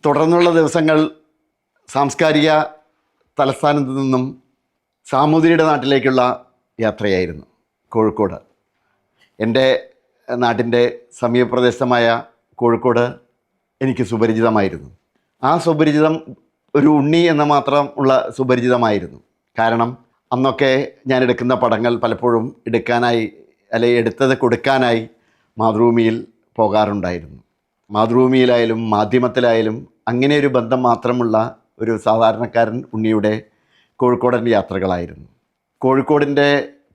തുടർന്നുള്ള ദിവസങ്ങൾ സാംസ്കാരിക തലസ്ഥാനത്ത് നിന്നും സാമൂതിരിയുടെ നാട്ടിലേക്കുള്ള യാത്രയായിരുന്നു. കോഴിക്കോട്, എൻ്റെ നാട്ടിൻ്റെ സമീപപ്രദേശമായ കോഴിക്കോട് എനിക്ക് സുപരിചിതമായിരുന്നു. ആ സുപരിചിതം ഒരു ഉണ്ണി എന്ന മാത്രം ഉള്ള സുപരിചിതമായിരുന്നു. കാരണം അന്നൊക്കെ ഞാൻ എടുക്കുന്ന പടങ്ങൾ പലപ്പോഴും എടുക്കാനായി അല്ലെങ്കിൽ എടുത്തത് കൊടുക്കാനായി മാതൃഭൂമിയിൽ പോകാറുണ്ടായിരുന്നു. മാതൃഭൂമിയിലായാലും മാധ്യമത്തിലായാലും അങ്ങനെ ഒരു ബന്ധം മാത്രമുള്ള ഒരു സാധാരണക്കാരൻ ഉണ്ണിയുടെ കോഴിക്കോടൻ യാത്രകളായിരുന്നു. കോഴിക്കോടിൻ്റെ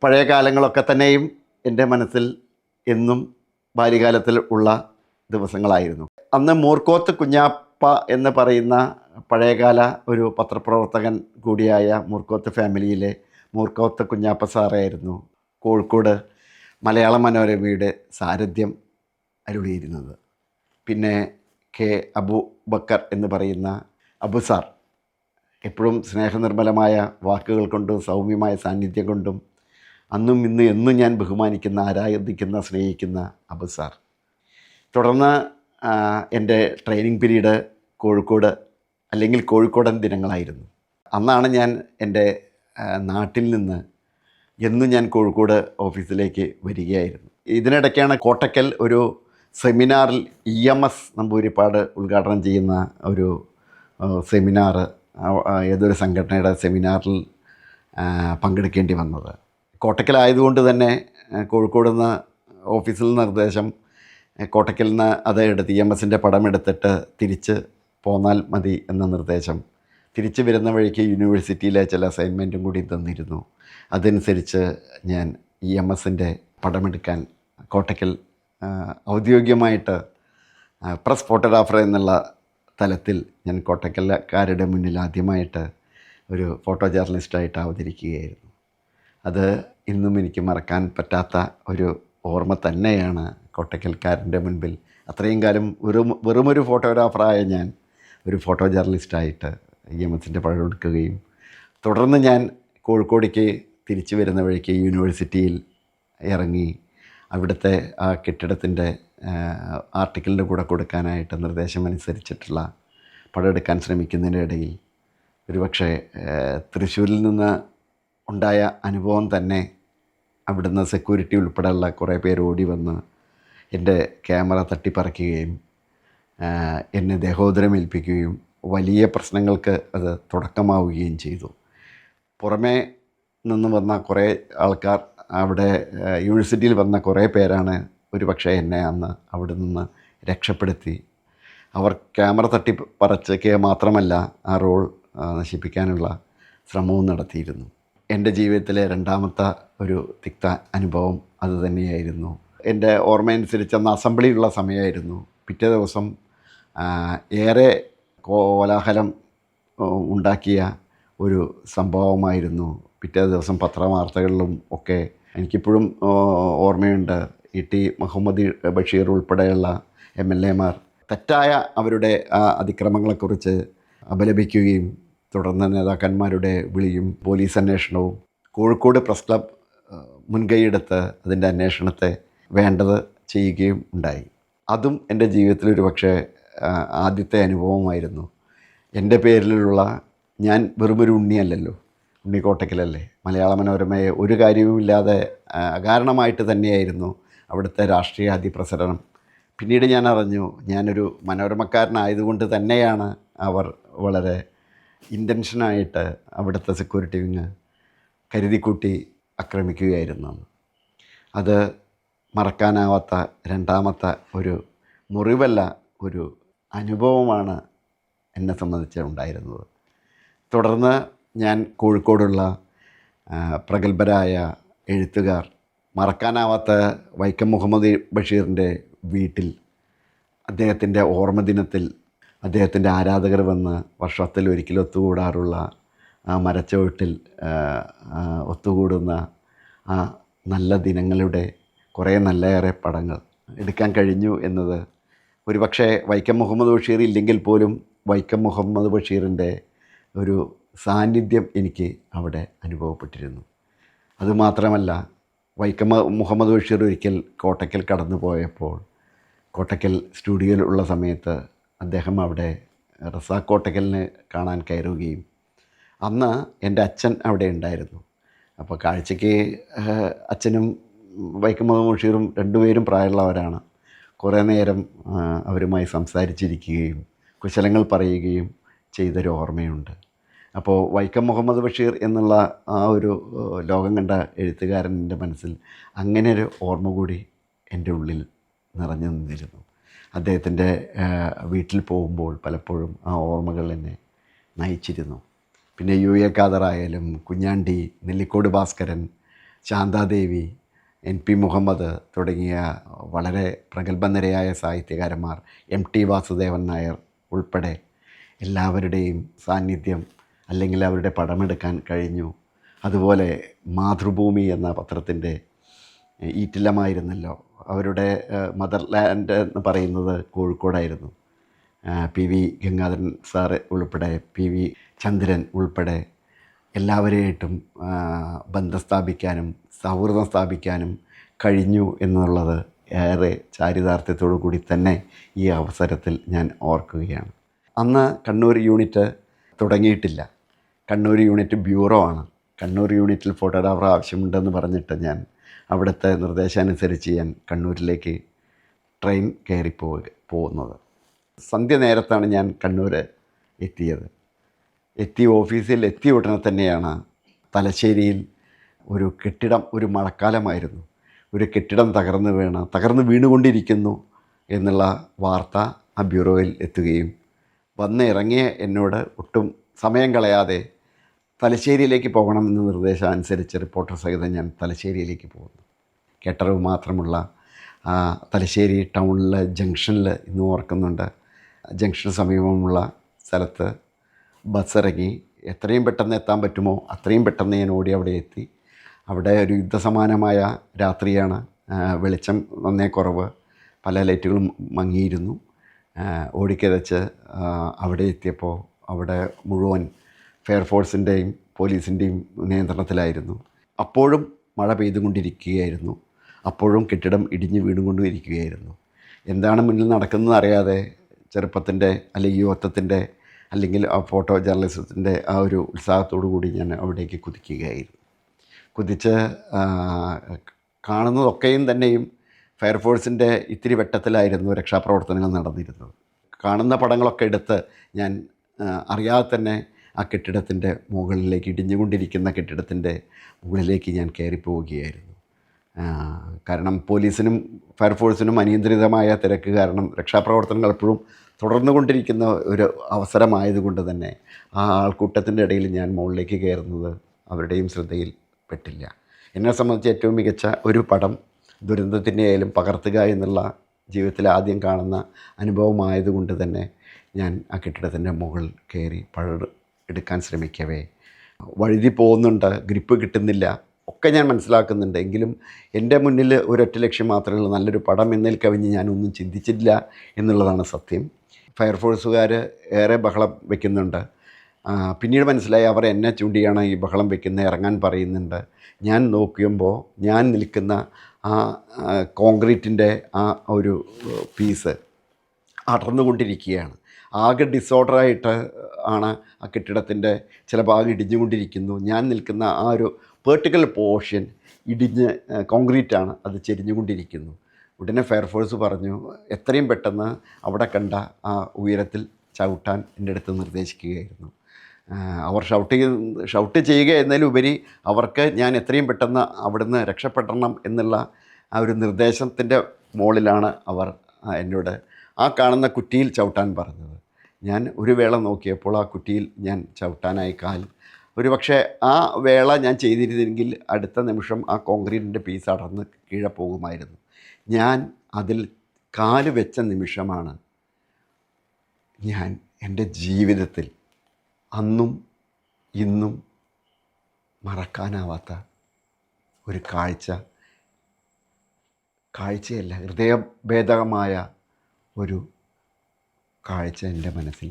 പഴയ കാലങ്ങളൊക്കെ തന്നെയും എൻ്റെ മനസ്സിൽ എന്നും ബാല്യകാലത്തിൽ ഉള്ള ദിവസങ്ങളായിരുന്നു. അന്ന് മൂർക്കോത്ത് കുഞ്ഞാപ്പ എന്ന് പറയുന്ന പഴയകാല ഒരു പത്രപ്രവർത്തകൻ കൂടിയായ മൂർക്കോത്ത് ഫാമിലിയിലെ മൂർക്കോത്ത് കുഞ്ഞാപ്പ സാറായിരുന്നു കോഴിക്കോട് മലയാള മനോരമയുടെ സാരഥ്യം അരുളിയിരുന്നത്. പിന്നെ കെ അബൂബക്കർ എന്ന് പറയുന്ന അബു സാർ എപ്പോഴും സ്നേഹനിർമ്മലമായ വാക്കുകൾ കൊണ്ടും സൗമ്യമായ സാന്നിധ്യം കൊണ്ടും അന്നും ഇന്നും എന്നും ഞാൻ ബഹുമാനിക്കുന്ന, ആരാധിക്കുന്ന, സ്നേഹിക്കുന്ന അബു സാർ. തുടർന്ന് എൻ്റെ ട്രെയിനിങ് പീരീഡ് കോഴിക്കോട് അല്ലെങ്കിൽ കോഴിക്കോടൻ ദിനങ്ങളായിരുന്നു. അന്നാണ് ഞാൻ എൻ്റെ നാട്ടിൽ നിന്ന് എന്നും ഞാൻ കോഴിക്കോട് ഓഫീസിലേക്ക് വരികയായിരുന്നു. ഇതിനിടയ്ക്കാണ് കോട്ടക്കൽ ഒരു സെമിനാറിൽ EMS നമ്പൂതിരിപ്പാട് ഉദ്ഘാടനം ചെയ്യുന്ന ഒരു സെമിനാർ, ഏതൊരു സംഘടനയുടെ സെമിനാറിൽ പങ്കെടുക്കേണ്ടി വന്നത്. കോട്ടക്കലായതുകൊണ്ട് തന്നെ കോഴിക്കോട് നിന്ന് ഓഫീസിൽ നിർദ്ദേശം കോട്ടക്കലിൽ നിന്ന് അത് എടുത്ത് EMSൻ്റെ പടം എടുത്തിട്ട് തിരിച്ച് പോന്നാൽ മതി എന്ന നിർദ്ദേശം. തിരിച്ച് വരുന്ന വഴിക്ക് യൂണിവേഴ്സിറ്റിയിലെ ചില അസൈൻമെൻറ്റും കൂടി തന്നിരുന്നു. അതനുസരിച്ച് ഞാൻ EMSൻ്റെ പടമെടുക്കാൻ കോട്ടക്കൽ ഔദ്യോഗികമായിട്ട് പ്രസ് ഫോട്ടോഗ്രാഫർ എന്നുള്ള തലത്തിൽ ഞാൻ കോട്ടക്കൽക്കാരുടെ മുന്നിൽ ആദ്യമായിട്ട് ഒരു ഫോട്ടോ ജേർണലിസ്റ്റായിട്ട് അവതരിക്കുകയായിരുന്നു. അത് ഇന്നും എനിക്ക് മറക്കാൻ പറ്റാത്ത ഒരു ഓർമ്മ തന്നെയാണ്. കോട്ടക്കൽക്കാരൻ്റെ മുൻപിൽ അത്രയും കാലം വെറുമൊരു ഫോട്ടോഗ്രാഫറായ ഞാൻ ഒരു ഫോട്ടോ ജേർണലിസ്റ്റായിട്ട് EMSൻ്റെ പടം എടുക്കുകയും തുടർന്ന് ഞാൻ കോഴിക്കോടേക്ക് തിരിച്ചു വരുന്ന വഴിക്ക് യൂണിവേഴ്സിറ്റിയിൽ ഇറങ്ങി അവിടുത്തെ ആ കെട്ടിടത്തിൻ്റെ ആർട്ടിക്കിളിൻ്റെ കൂടെ കൊടുക്കാനായിട്ട് നിർദ്ദേശമനുസരിച്ചിട്ടുള്ള പടം എടുക്കാൻ ശ്രമിക്കുന്നതിൻ്റെ ഇടയിൽ ഒരുപക്ഷെ തൃശ്ശൂരിൽ നിന്ന് ഉണ്ടായ അനുഭവം തന്നെ അവിടുന്ന് സെക്യൂരിറ്റി ഉൾപ്പെടെയുള്ള കുറേ പേര് ഓടി വന്ന് എൻ്റെ ക്യാമറ തട്ടിപ്പറിക്കുകയും എന്നെ ദേഹോദരമേൽപ്പിക്കുകയും വലിയ പ്രശ്നങ്ങൾക്ക് അത് തുടക്കമാവുകയും ചെയ്തു. പുറമേ നിന്ന് വന്ന കുറേ ആൾക്കാർ, അവിടെ യൂണിവേഴ്സിറ്റിയിൽ വന്ന കുറേ പേരാണ് ഒരുപക്ഷെ എന്നെ അന്ന് അവിടെ നിന്ന് രക്ഷപ്പെടുത്തി. അവർ ക്യാമറ തട്ടിപ്പറിക്കുക മാത്രമല്ല ആ റോൾ നശിപ്പിക്കാനുള്ള ശ്രമവും നടത്തിയിരുന്നു. എൻ്റെ ജീവിതത്തിലെ രണ്ടാമത്തെ ഒരു തിക്ത അനുഭവം അതുതന്നെയായിരുന്നു. എൻ്റെ ഓർമ്മയനുസരിച്ച് അന്ന് അസംബ്ലിയുള്ള സമയമായിരുന്നു. പിറ്റേ ദിവസം ഏറെ കോലാഹലം ഉണ്ടാക്കിയ ഒരു സംഭവമായിരുന്നു. പിറ്റേ ദിവസം പത്രവാർത്തകളിലും ഒക്കെ എനിക്കിപ്പോഴും ഓർമ്മയുണ്ട്. ET മുഹമ്മദ് ബഷീർ ഉൾപ്പെടെയുള്ള MLA മാർ തെറ്റായ അവരുടെ അതിക്രമങ്ങളെക്കുറിച്ച് അപലപിക്കുകയും തുടർന്ന് നേതാക്കന്മാരുടെ വിളിയും പോലീസ് അന്വേഷണവും കോഴിക്കോട് പ്രസ് ക്ലബ് മുൻകൈയെടുത്ത് അതിൻ്റെ അന്വേഷണത്തെ വേണ്ടത് ചെയ്യുകയും ഉണ്ടായി. അതും എൻ്റെ ജീവിതത്തിലൊരു പക്ഷേ ആദ്യത്തെ അനുഭവമായിരുന്നു. എൻ്റെ പേരിലുള്ള, ഞാൻ വെറുമൊരു ഉണ്ണിയല്ലല്ലോ, ഉണ്ണി കോട്ടക്കലല്ലേ. മലയാള മനോരമയെ ഒരു കാര്യവുമില്ലാതെ അകാരണമായിട്ട് തന്നെയായിരുന്നു അവിടുത്തെ രാഷ്ട്രീയ അതിപ്രസരണം. പിന്നീട് ഞാൻ അറിഞ്ഞു, ഞാനൊരു മനോരമക്കാരനായതുകൊണ്ട് തന്നെയാണ് അവർ വളരെ ഇൻറ്റൻഷനായിട്ട് അവിടുത്തെ സെക്യൂരിറ്റി വിങ് കരുതിക്കൂട്ടി ആക്രമിക്കുകയായിരുന്നു. അത് മറക്കാനാവാത്ത രണ്ടാമത്തെ ഒരു മുറിവല്ല, ഒരു അനുഭവമാണ് എന്നെ സംബന്ധിച്ച് ഉണ്ടായിരുന്നത്. തുടർന്ന് ഞാൻ കോഴിക്കോടുള്ള പ്രഗത്ഭരായ എഴുത്തുകാർ, മറക്കാനാവാത്ത വൈക്കം മുഹമ്മദ് ബഷീറിൻ്റെ വീട്ടിൽ അദ്ദേഹത്തിൻ്റെ ഓർമ്മദിനത്തിൽ അദ്ദേഹത്തിൻ്റെ ആരാധകർ വന്ന് വർഷത്തിൽ ഒരിക്കൽ ഒത്തുകൂടാറുള്ള ആ മരച്ചുവട്ടിൽ ഒത്തുകൂടുന്ന ആ നല്ല ദിനങ്ങളുടെ കുറേ നല്ലയേറെ പടങ്ങൾ എടുക്കാൻ കഴിഞ്ഞു എന്നത് ഒരുപക്ഷെ വൈക്കം മുഹമ്മദ് ബഷീർ ഇല്ലെങ്കിൽ പോലും വൈക്കം മുഹമ്മദ് ബഷീറിൻ്റെ ഒരു സാന്നിധ്യം എനിക്ക് അവിടെ അനുഭവപ്പെട്ടിരുന്നു. അതുമാത്രമല്ല, വൈക്കം മുഹമ്മദ് ബഷീർ ഒരിക്കൽ കോട്ടക്കൽ കടന്നു പോയപ്പോൾ, കോട്ടക്കൽ സ്റ്റുഡിയോയിൽ ഉള്ള സമയത്ത് അദ്ദേഹം അവിടെ റസാഖ് കോട്ടക്കലിനെ കാണാൻ കയറുകയും അന്ന് എൻ്റെ അച്ഛൻ അവിടെ ഉണ്ടായിരുന്നു. അപ്പോൾ കാഴ്ചയ്ക്ക് അച്ഛനും വൈക്കം മുഹമ്മദ് ബഷീറും രണ്ടുപേരും പ്രായമുള്ളവരാണ്. കുറേ നേരം അവരുമായി സംസാരിച്ചിരിക്കുകയും കുശലങ്ങൾ പറയുകയും ചെയ്തൊരു ഓർമ്മയുണ്ട്. അപ്പോൾ വൈക്കം മുഹമ്മദ് ബഷീർ എന്നുള്ള ആ ഒരു ലോകം കണ്ട എഴുത്തുകാരൻ്റെ മനസ്സിൽ അങ്ങനെ ഒരു ഓർമ്മ കൂടി എൻ്റെ ഉള്ളിൽ നിറഞ്ഞു നിന്നിരുന്നു. അദ്ദേഹത്തിൻ്റെ വീട്ടിൽ പോകുമ്പോൾ പലപ്പോഴും ആ ഓർമ്മകൾ എന്നെ നയിച്ചിരുന്നു. പിന്നെ യു എ ഖാദറായാലും കുഞ്ഞാണ്ടി, നെല്ലിക്കോട് ഭാസ്കരൻ, ശാന്താദേവി, എൻ പി മുഹമ്മദ് തുടങ്ങിയ വളരെ പ്രഗത്ഭനിരയായ സാഹിത്യകാരന്മാർ, എം ടി വാസുദേവൻ നായർ ഉൾപ്പെടെ എല്ലാവരുടെയും സാന്നിധ്യം അല്ലെങ്കിൽ അവരുടെ പടമെടുക്കാൻ കഴിഞ്ഞു. അതുപോലെ മാതൃഭൂമി എന്ന പത്രത്തിൻ്റെ ഈറ്റില്ലമായിരുന്നല്ലോ, അവരുടെ മദർലാൻഡ് എന്ന് പറയുന്നത് കോഴിക്കോടായിരുന്നു. പി വി ഗംഗാധരൻ സാറ് ഉൾപ്പെടെ പി വി ചന്ദ്രൻ ഉൾപ്പെടെ എല്ലാവരെയായിട്ടും ബന്ധം സ്ഥാപിക്കാനും സൗഹൃദം സ്ഥാപിക്കാനും കഴിഞ്ഞു എന്നുള്ളത് ഏറെ ചാരിതാർത്ഥ്യത്തോടു കൂടി തന്നെ ഈ അവസരത്തിൽ ഞാൻ ഓർക്കുകയാണ്. അന്ന് കണ്ണൂർ യൂണിറ്റ് തുടങ്ങിയിട്ടില്ല. കണ്ണൂർ യൂണിറ്റ് ബ്യൂറോ ആണ്. കണ്ണൂർ യൂണിറ്റിൽ ഫോട്ടോഗ്രാഫർ ആവശ്യമുണ്ടെന്ന് പറഞ്ഞിട്ട് ഞാൻ അവിടുത്തെ നിർദ്ദേശാനുസരിച്ച് ഞാൻ കണ്ണൂരിലേക്ക് ട്രെയിൻ കയറി പോകുന്നത്. സന്ധ്യ നേരത്താണ് ഞാൻ കണ്ണൂർ എത്തിയത്. ഓഫീസിൽ എത്തിയ ഉടനെ തന്നെയാണ് തലശ്ശേരിയിൽ ഒരു കെട്ടിടം, ഒരു മഴക്കാലമായിരുന്നു, ഒരു കെട്ടിടം തകർന്ന് വീണുകൊണ്ടിരിക്കുന്നു എന്നുള്ള വാർത്ത ആ ബ്യൂറോയിൽ എത്തുകയും വന്ന് ഇറങ്ങിയ എന്നോട് ഒട്ടും സമയം കളയാതെ തലശ്ശേരിയിലേക്ക് പോകണമെന്ന് നിർദ്ദേശം അനുസരിച്ച് റിപ്പോർട്ടർ സഹിതം ഞാൻ തലശ്ശേരിയിലേക്ക് പോകുന്നു. കേട്ടറിവ് മാത്രമുള്ള തലശ്ശേരി ടൗണിലെ ജംഗ്ഷനിൽ ഇന്ന് ഓർക്കുന്നുണ്ട്. ജംഗ്ഷന് സമീപമുള്ള സ്ഥലത്ത് ബസ് ഇറങ്ങി എത്രയും പെട്ടെന്ന് എത്താൻ പറ്റുമോ അത്രയും പെട്ടെന്ന് ഞാൻ ഓടി അവിടെ എത്തി. അവിടെ ഒരു യുദ്ധസമാനമായ രാത്രിയാണ്. വെളിച്ചം നന്നേ കുറവ്, പല ലൈറ്റുകളും മങ്ങിയിരുന്നു. ഓടിക്കിതച്ച് അവിടെ എത്തിയപ്പോൾ അവിടെ മുഴുവൻ ഫയർഫോഴ്സിൻ്റെയും പോലീസിൻ്റെയും നിയന്ത്രണത്തിലായിരുന്നു. അപ്പോഴും മഴ പെയ്തുകൊണ്ടിരിക്കുകയായിരുന്നു. അപ്പോഴും കെട്ടിടം ഇടിഞ്ഞ് വീണുകൊണ്ടിരിക്കുകയായിരുന്നു. എന്താണ് മുന്നിൽ നടക്കുന്നത് അറിയാതെ ചെറുപ്പത്തിൻ്റെ അല്ലെങ്കിൽ യുവത്വത്തിൻ്റെ അല്ലെങ്കിൽ ആ ഫോട്ടോ ജേർണലിസത്തിൻ്റെ ആ ഒരു ഉത്സാഹത്തോടു കൂടി ഞാൻ അവിടേക്ക് കുതിക്കുകയായിരുന്നു. കുതിച്ച് കാണുന്നതൊക്കെയും തന്നെയും ഫയർഫോഴ്സിൻ്റെ ഇത്തിരി വെട്ടത്തിലായിരുന്നു രക്ഷാപ്രവർത്തനങ്ങൾ നടന്നിരുന്നത്. കാണുന്ന പടങ്ങളൊക്കെ എടുത്ത് ഞാൻ അറിയാതെ തന്നെ ആ കെട്ടിടത്തിൻ്റെ മുകളിലേക്ക്, ഇടിഞ്ഞുകൊണ്ടിരിക്കുന്ന കെട്ടിടത്തിൻ്റെ മുകളിലേക്ക് ഞാൻ കയറിപ്പോവുകയായിരുന്നു. കാരണം പോലീസിനും ഫയർഫോഴ്സിനും അനിയന്ത്രിതമായ തിരക്ക് കാരണം രക്ഷാപ്രവർത്തനങ്ങൾ എപ്പോഴും തുടർന്നുകൊണ്ടിരിക്കുന്ന ഒരു അവസരമായതുകൊണ്ട് തന്നെ ആ ആൾക്കൂട്ടത്തിൻ്റെ ഇടയിൽ ഞാൻ മുകളിലേക്ക് കയറുന്നത് അവരുടെയും ശ്രദ്ധയിൽ പെട്ടില്ല. എന്നെ സംബന്ധിച്ച് ഏറ്റവും മികച്ച ഒരു പടം ദുരന്തത്തിൻ്റെ ആയാലും പകർത്തുക എന്നുള്ള ജീവിതത്തിൽ ആദ്യം കാണുന്ന അനുഭവമായതുകൊണ്ട് തന്നെ ഞാൻ ആ കെട്ടിടത്തിൻ്റെ മുകളിൽ കയറി പടം എടുക്കാൻ ശ്രമിക്കവേ വഴുതി പോകുന്നുണ്ട്, ഗ്രിപ്പ് കിട്ടുന്നില്ല ഒക്കെ ഞാൻ മനസ്സിലാക്കുന്നുണ്ട്. എങ്കിലും എൻ്റെ മുന്നിൽ ഒരൊറ്റ ലക്ഷ്യം മാത്രമേ ഉള്ളൂ, നല്ലൊരു പടം എന്നതിൽ കവിഞ്ഞ് ഞാനൊന്നും ചിന്തിച്ചില്ല എന്നുള്ളതാണ് സത്യം. ഫയർഫോഴ്സുകാർ ഏറെ ബഹളം വയ്ക്കുന്നുണ്ട്. പിന്നീട് മനസ്സിലായി അവർ എന്നെ ചൂണ്ടിയാണ് ഈ ബഹളം വയ്ക്കുന്നത്, ഇറങ്ങാൻ പറയുന്നുണ്ട്. ഞാൻ നോക്കുമ്പോൾ ഞാൻ നിൽക്കുന്ന ആ കോൺക്രീറ്റിൻ്റെ ആ ഒരു പീസ് അടർന്നുകൊണ്ടിരിക്കുകയാണ്. ആകെ ഡിസോർഡറായിട്ട് ആണ് ആ കെട്ടിടത്തിൻ്റെ ചില ഭാഗം ഇടിഞ്ഞുകൊണ്ടിരിക്കുന്നു. ഞാൻ നിൽക്കുന്ന ആ ഒരു വെർട്ടിക്കൽ പോർഷൻ ഇടിഞ്ഞ് കോൺക്രീറ്റാണ്, അത് ചെരിഞ്ഞുകൊണ്ടിരിക്കുന്നു. ഉടനെ ഫയർഫോഴ്സ് പറഞ്ഞു എത്രയും പെട്ടെന്ന് അവിടെ കണ്ട ആ ഉയരത്തിൽ ചവിട്ടാൻ എൻ്റെ അടുത്ത് നിർദ്ദേശിക്കുകയായിരുന്നു. അവർ ഷൗട്ട് ചെയ്യുക എന്നതിലുപരി അവർക്ക് ഞാൻ എത്രയും പെട്ടെന്ന് അവിടുന്ന് രക്ഷപ്പെടണം എന്നുള്ള ആ ഒരു നിർദ്ദേശത്തിൻ്റെ മുകളിലാണ് അവർ എന്നോട് ആ കാണുന്ന കുറ്റിയിൽ ചവിട്ടാൻ പറഞ്ഞത്. ഞാൻ ഒരു വേള നോക്കിയപ്പോൾ ആ കുറ്റിയിൽ ഞാൻ ചവിട്ടാനായി ഒരു പക്ഷേ ആ വേള ഞാൻ ചെയ്തിരുന്നെങ്കിൽ അടുത്ത നിമിഷം ആ കോൺക്രീറ്റിൻ്റെ പീസ് അടർന്ന് കീഴെ പോകുമായിരുന്നു. ഞാൻ അതിൽ കാല് വെച്ച നിമിഷമാണ് ഞാൻ എൻ്റെ ജീവിതത്തിൽ അന്നും ഇന്നും മറക്കാനാവാത്ത ഒരു കാഴ്ചയല്ല, ഹൃദയഭേദകമായ ഒരു കാഴ്ച എൻ്റെ മനസ്സിൽ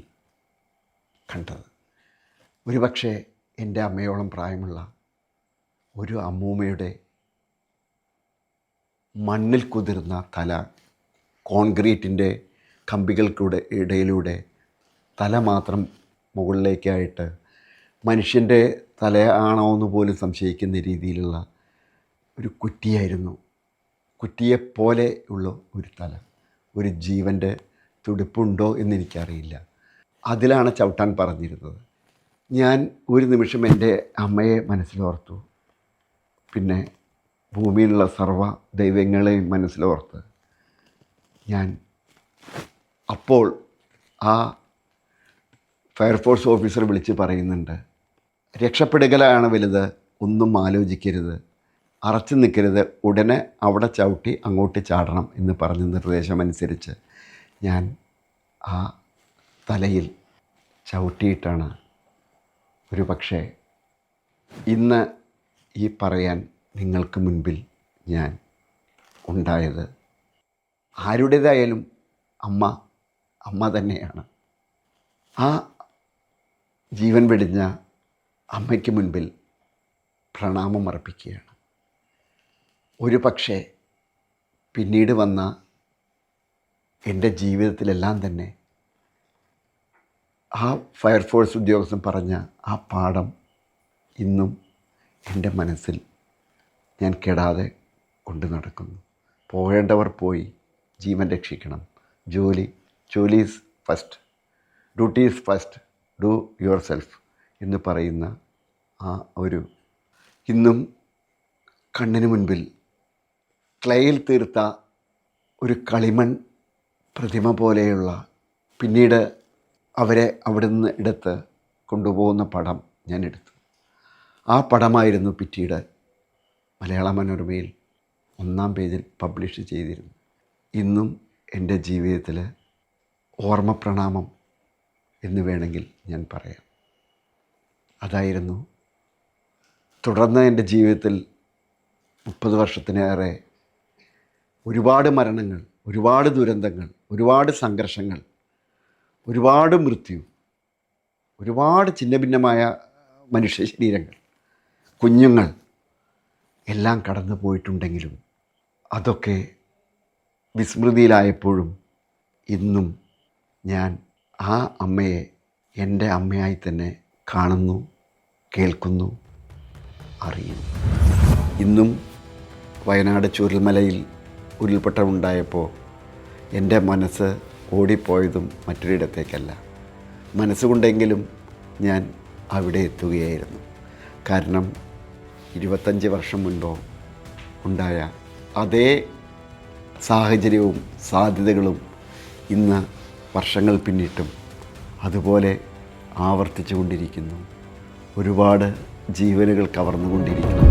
കണ്ടത്. ഒരുപക്ഷെ എൻ്റെ അമ്മയോളം പ്രായമുള്ള ഒരു അമ്മൂമ്മയുടെ മണ്ണിൽ കുതിർന്ന തല കോൺക്രീറ്റിൻ്റെ കമ്പികൾക്കിടെ ഇടയിലൂടെ തല മാത്രം മുകളിലേക്കായിട്ട് മനുഷ്യൻ്റെ തലയാണോ എന്ന് പോലും സംശയിക്കുന്ന രീതിയിലുള്ള ഒരു കുറ്റിയായിരുന്നു. കുറ്റിയെപ്പോലെ ഉള്ള ഒരു തല. ഒരു ജീവൻ്റെ തുടിപ്പുണ്ടോ എന്നെനിക്കറിയില്ല. അതിലാണ് ചവിട്ടാൻ പറഞ്ഞിരുന്നത്. ഞാൻ ഒരു നിമിഷം എൻ്റെ അമ്മയെ മനസ്സിലോർത്തു. പിന്നെ ഭൂമിയിലുള്ള സർവ്വ ദൈവങ്ങളെയും മനസ്സിലോർത്ത് ഞാൻ അപ്പോൾ ആ ഫയർഫോഴ്സ് ഓഫീസർ വിളിച്ച് പറയുന്നുണ്ട്, രക്ഷപ്പെടുകയാണ് വലുത്, ഒന്നും ആലോചിക്കരുത്, അറച്ചു നിൽക്കരുത്, ഉടനെ അവിടെ ചവിട്ടി അങ്ങോട്ട് ചാടണം എന്ന് പറഞ്ഞ നിർദ്ദേശമനുസരിച്ച് ഞാൻ ആ തലയിൽ ചവിട്ടിയിട്ടാണ് ഒരു പക്ഷേ ഇന്ന് ഈ പറയാൻ നിങ്ങൾക്ക് മുൻപിൽ ഞാൻ ഉണ്ടായത്. ആരുടേതായാലും അമ്മ തന്നെയാണ്. ആ ജീവൻ വെടിഞ്ഞ അമ്മയ്ക്ക് മുൻപിൽ പ്രണാമം അർപ്പിക്കുകയാണ്. ഒരു പക്ഷേ പിന്നീട് വന്ന എൻ്റെ ജീവിതത്തിലെല്ലാം തന്നെ ആ ഫയർഫോഴ്സ് ഉദ്യോഗസ്ഥൻ പറഞ്ഞ ആ പാഠം ഇന്നും എൻ്റെ മനസ്സിൽ ഞാൻ കെടാതെ കൊണ്ട് നടക്കുന്നു. പോകേണ്ടവർ പോയി, ജീവൻ രക്ഷിക്കണം, ജോലി is first, duty is first, do your self എന്ന് പറയുന്ന ആ ഒരു ഇന്നും കണ്ണിന് മുൻപിൽ ക്ലേയിൽ തീർത്ത ഒരു കളിമൺ പ്രതിമ പോലെയുള്ള, പിന്നീട് അവരെ അവിടുന്ന് എടുത്ത് കൊണ്ടുപോകുന്ന പടം ഞാൻ എടുത്തു. ആ പടമായിരുന്നു പിറ്റീട് മലയാള മനോരമയിൽ 1-ാം പേജിൽ പബ്ലിഷ് ചെയ്തിരുന്നു. ഇന്നും എൻ്റെ ജീവിതത്തിൽ ഓർമ്മ പ്രണാമം എന്ന് വേണമെങ്കിൽ ഞാൻ പറയാം. അതായിരുന്നു. തുടർന്ന് എൻ്റെ ജീവിതത്തിൽ 30 വർഷത്തിലേറെ ഒരുപാട് മരണങ്ങൾ, ഒരുപാട് ദുരന്തങ്ങൾ, ഒരുപാട് സംഘർഷങ്ങൾ, ഒരുപാട് മൃത്യു, ഒരുപാട് ഛിന്നഭിന്നമായ മനുഷ്യ ശരീരങ്ങൾ, കുഞ്ഞുങ്ങൾ എല്ലാം കടന്നു പോയിട്ടുണ്ടെങ്കിലും അതൊക്കെ വിസ്മൃതിയിലായപ്പോഴും ഇന്നും ഞാൻ ആ അമ്മയെ എൻ്റെ അമ്മയായി തന്നെ കാണുന്നു, കേൾക്കുന്നു, അറിയുന്നു. ഇന്നും വയനാട് ചൂരൽമലയിൽ ഉരുൾപൊട്ടലുണ്ടായപ്പോൾ എൻ്റെ മനസ്സ് ഓടിപ്പോയതും മറ്റൊരിടത്തേക്കല്ല. മനസ്സുകൊണ്ടെങ്കിലും ഞാൻ അവിടെ എത്തുകയായിരുന്നു. കാരണം 25 വർഷം മുൻപോ ഉണ്ടായ അതേ സാഹചര്യവും സാധ്യതകളും ഇന്ന് വർഷങ്ങൾ പിന്നിട്ടും അതുപോലെ ആവർത്തിച്ചു കൊണ്ടിരിക്കുന്നു. ഒരുപാട് ജീവനുകൾ കവർന്നുകൊണ്ടിരിക്കുന്നു.